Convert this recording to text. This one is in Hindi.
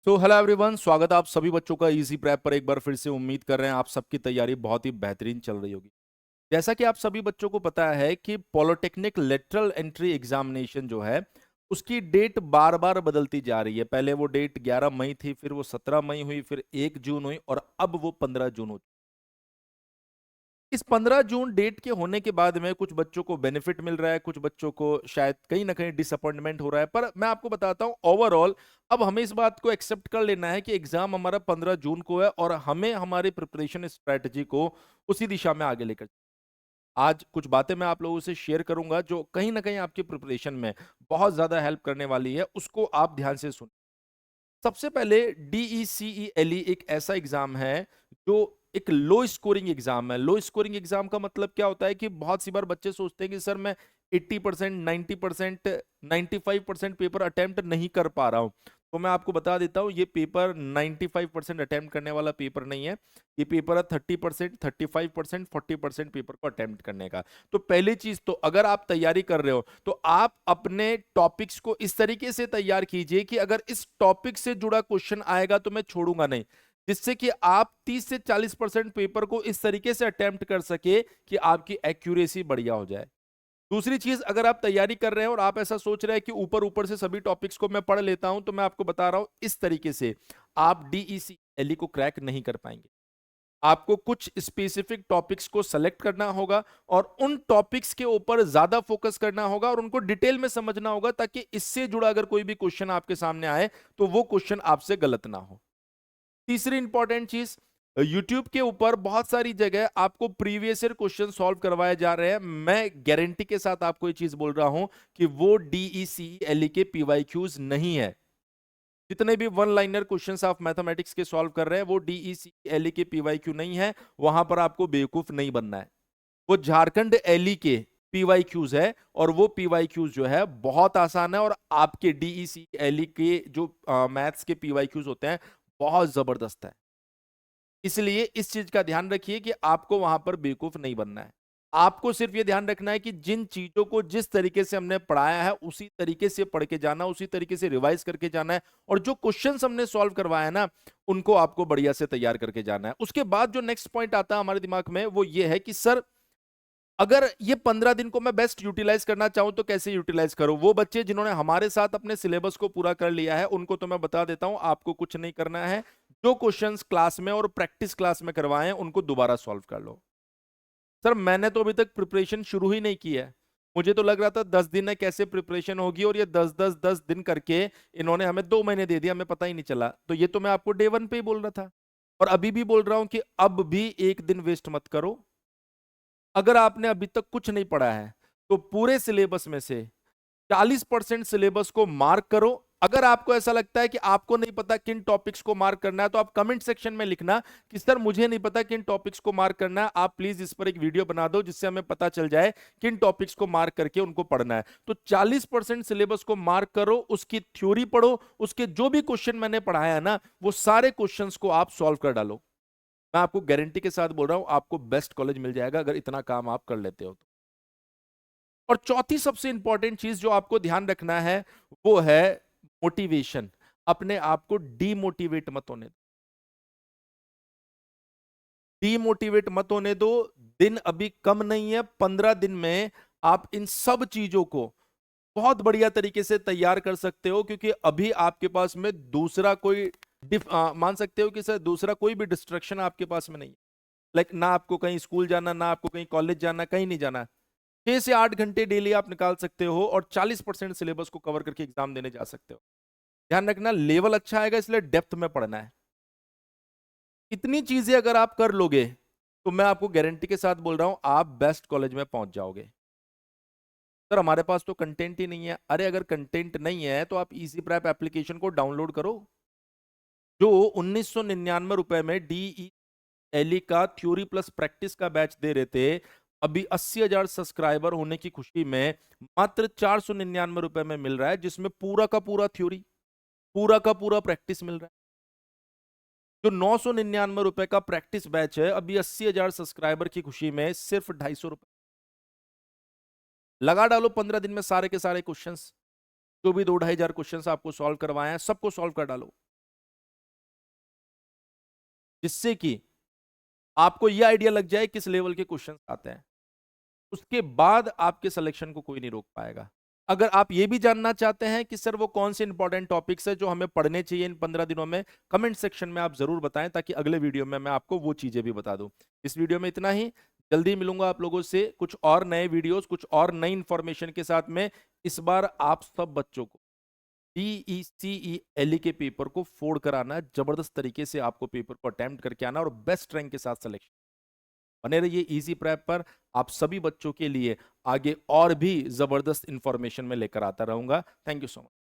तो हेलो एवरीवन, स्वागत है आप सभी बच्चों का इजी प्रेप पर। एक बार फिर से उम्मीद कर रहे हैं आप सबकी तैयारी बहुत ही बेहतरीन चल रही होगी। जैसा कि आप सभी बच्चों को पता है कि पॉलिटेक्निक लेटरल एंट्री एग्जामिनेशन जो है उसकी डेट बार बार बदलती जा रही है। पहले वो डेट 11 मई थी, फिर वो 17 मई हुई, फिर 1 जून हुई और अब वो 15 जून हो। इस 15 जून डेट के होने के बाद में कुछ बच्चों को बेनिफिट मिल रहा है, कुछ बच्चों को शायद कहीं ना कहीं डिसअपॉइंटमेंट हो रहा है। पर मैं आपको बताता हूं, ओवरऑल अब हमें इस बात को एक्सेप्ट कर लेना है कि एग्जाम हमारा 15 जून को है और हमें हमारी प्रिपरेशन स्ट्रेटजी को उसी दिशा में आगे लेकर। आज कुछ बातें मैं आप लोगों से शेयर करूंगा जो कहीं ना कहीं आपकी प्रिपरेशन में बहुत ज्यादा हेल्प करने वाली है, उसको आप ध्यान से सुन। सबसे पहले DECELE एक ऐसा एग्जाम है जो एक लो स्कोरिंग एग्जाम है। लो स्कोरिंग एग्जाम का मतलब क्या होता है कि बहुत सी बार बच्चे सोचते हैं कि सर मैं 80%, 90%, 95% पेपर अटेम्प्ट नहीं कर पा रहा हूं। तो मैं आपको बता देता हूं, ये पेपर 95% अटेम्प्ट करने वाला पेपर नहीं है। ये पेपर है 30%, 35%, 40% पेपर को अटेम्प्ट करने का। तो पहली चीज तो अगर आप तैयारी कर रहे हो तो आप अपने टॉपिक्स को इस तरीके से तैयार कीजिए कि अगर इस टॉपिक से जुड़ा क्वेश्चन आएगा तो मैं छोड़ूंगा नहीं, जिससे कि आप 30 से 40% पेपर को इस तरीके से अटेम्प्ट कर सके कि आपकी एक्यूरेसी बढ़िया हो जाए। दूसरी चीज, अगर आप तैयारी कर रहे हैं और आप ऐसा सोच रहे हैं कि ऊपर ऊपर से सभी टॉपिक्स को मैं पढ़ लेता हूं, तो मैं आपको बता रहा हूं इस तरीके से आप DECLE को क्रैक नहीं कर पाएंगे। आपको कुछ स्पेसिफिक टॉपिक्स को सेलेक्ट करना होगा और उन टॉपिक्स के ऊपर ज्यादा फोकस करना होगा और उनको डिटेल में समझना होगा, ताकि इससे जुड़ा अगर कोई भी क्वेश्चन आपके सामने आए तो वो क्वेश्चन आपसे गलत ना हो। तीसरी इंपॉर्टेंट चीज, YouTube के ऊपर बहुत सारी जगह आपको प्रीवियस ईयर क्वेश्चन सॉल्व करवाए जा रहे हैं। मैं गारंटी के साथ आपको ये चीज बोल रहा हूं कि वो DECLE के PYQs नहीं है। जितने भी वन लाइनर क्वेश्चंस आप मैथमेटिक्स के सॉल्व कर रहे हैं वो DECLE के PYQ नहीं है। वहां पर आपको बेवकूफ नहीं बनना है। वो झारखंड एलई के PYQs है और वो PYQs जो है बहुत आसान है और आपके DECLE के जो मैथ्स के PYQs होते हैं बहुत जबरदस्त है। इसलिए इस चीज का ध्यान रखिए कि आपको वहां पर बेवकूफ नहीं बनना है। आपको सिर्फ ये ध्यान रखना है कि जिन चीजों को जिस तरीके से हमने पढ़ाया है उसी तरीके से पढ़ के जाना, उसी तरीके से रिवाइज करके जाना है और जो क्वेश्चंस हमने सॉल्व करवाया है ना उनको आपको बढ़िया से तैयार करके जाना है। उसके बाद जो नेक्स्ट पॉइंट आता है हमारे दिमाग में वो ये है कि सर अगर ये 15 दिन को मैं बेस्ट यूटिलाइज करना चाहूं तो कैसे यूटिलाइज करूं। वो बच्चे जिन्होंने हमारे साथ अपने सिलेबस को पूरा कर लिया है उनको तो मैं बता देता हूं, आपको कुछ नहीं करना है। जो क्वेश्चंस क्लास में और प्रैक्टिस क्लास में करवाए हैं उनको दोबारा सॉल्व कर लो। सर मैंने तो अभी तक प्रिपरेशन शुरू ही नहीं की है, मुझे तो लग रहा था 10 दिन है कैसे प्रिपरेशन होगी, और ये 10 दिन करके इन्होंने हमें 2 महीने दे दिया, हमें पता ही नहीं चला। तो ये तो मैं आपको डे 1 पे ही बोल रहा था और अभी भी बोल रहा हूं कि अब भी एक दिन वेस्ट मत करो। अगर आपने अभी तक कुछ नहीं पढ़ा है तो पूरे सिलेबस में से 40% सिलेबस को मार्क करो। अगर आपको ऐसा लगता है कि आपको नहीं पता किन टॉपिक्स को मार्क करना है तो आप कमेंट सेक्शन में लिखना कि सर मुझे नहीं पता किन टॉपिक्स को मार्क करना है। आप प्लीज इस पर एक वीडियो बना दो जिससे हमें पता चल जाए किन टॉपिक्स को मार्क करके उनको पढ़ना है। तो 40% सिलेबस को मार्क करो, उसकी थ्योरी पढ़ो, उसके जो भी क्वेश्चन मैंने पढ़ाया है ना वो सारे क्वेश्चंस को आप सॉल्व कर डालो। मैं आपको गारंटी के साथ बोल रहा हूं आपको बेस्ट कॉलेज मिल जाएगा अगर इतना काम आप कर लेते हो तो। और चौथी सबसे इंपॉर्टेंट चीज जो आपको ध्यान रखना है वो है मोटिवेशन। अपने आप को डीमोटिवेट मत होने दो। डीमोटिवेट मत होने दो। दिन अभी कम नहीं है, 15 दिन में आप इन सब चीजों को बहुत बढ़िया तरीके से तैयार कर सकते हो, क्योंकि अभी आपके पास में दूसरा कोई मान सकते हो कि सर दूसरा कोई भी डिस्ट्रक्शन आपके पास में नहीं है। लाइक ना आपको कहीं स्कूल जाना, ना आपको कहीं कॉलेज जाना, कहीं नहीं जाना। 6 से 8 घंटे डेली आप निकाल सकते हो और 40% सिलेबस को कवर करके एग्जाम देने जा सकते हो। ध्यान रखना लेवल अच्छा आएगा, इसलिए डेप्थ में पढ़ना है। इतनी चीजें अगर आप कर लोगे तो मैं आपको गारंटी के साथ बोल रहा हूं आप बेस्ट कॉलेज में पहुंच जाओगे। सर हमारे पास तो कंटेंट ही नहीं है। अरे अगर कंटेंट नहीं है तो आप इजी प्रैप एप्लीकेशन को डाउनलोड करो, जो 1999 रुपए में DELE का थ्योरी प्लस प्रैक्टिस का बैच दे रहे थे। अभी 80,000 सब्सक्राइबर होने की खुशी में मात्र 499 रुपए में मिल रहा है, जिसमें पूरा का पूरा थ्योरी, पूरा का पूरा प्रैक्टिस मिल रहा है। जो 999 रुपए का प्रैक्टिस बैच है अभी 80,000 सब्सक्राइबर की खुशी में सिर्फ 250 रुपए। लगा डालो 15 दिन में सारे के सारे क्वेश्चंस, जो भी 2-2,500 क्वेश्चंस आपको सॉल्व करवाए हैं सबको सॉल्व कर डालो। जिससे कि आपको यह आइडिया लग जाए किस लेवल के क्वेश्चन आते हैं। उसके बाद आपके सिलेक्शन को कोई नहीं रोक पाएगा। अगर आप ये भी जानना चाहते हैं कि सर वो कौन से इंपॉर्टेंट टॉपिक्स है जो हमें पढ़ने चाहिए इन 15 दिनों में, कमेंट सेक्शन में आप जरूर बताएं, ताकि अगले वीडियो में मैं आपको वो चीजें भी बता दूं। इस वीडियो में इतना ही। जल्दी मिलूंगा आप लोगों से कुछ और नए वीडियोस, कुछ और नई इंफॉर्मेशन के साथ में। इस बार आप सब बच्चों को DECE के पेपर को फोड़ कर आना है, जबरदस्त तरीके से आपको पेपर को अटेम्प्ट करके आना और बेस्ट रैंक के साथ सिलेक्शन। बने रहिए इजी प्रैप पर। आप सभी बच्चों के लिए आगे और भी जबरदस्त इंफॉर्मेशन में लेकर आता रहूंगा। Thank you so much.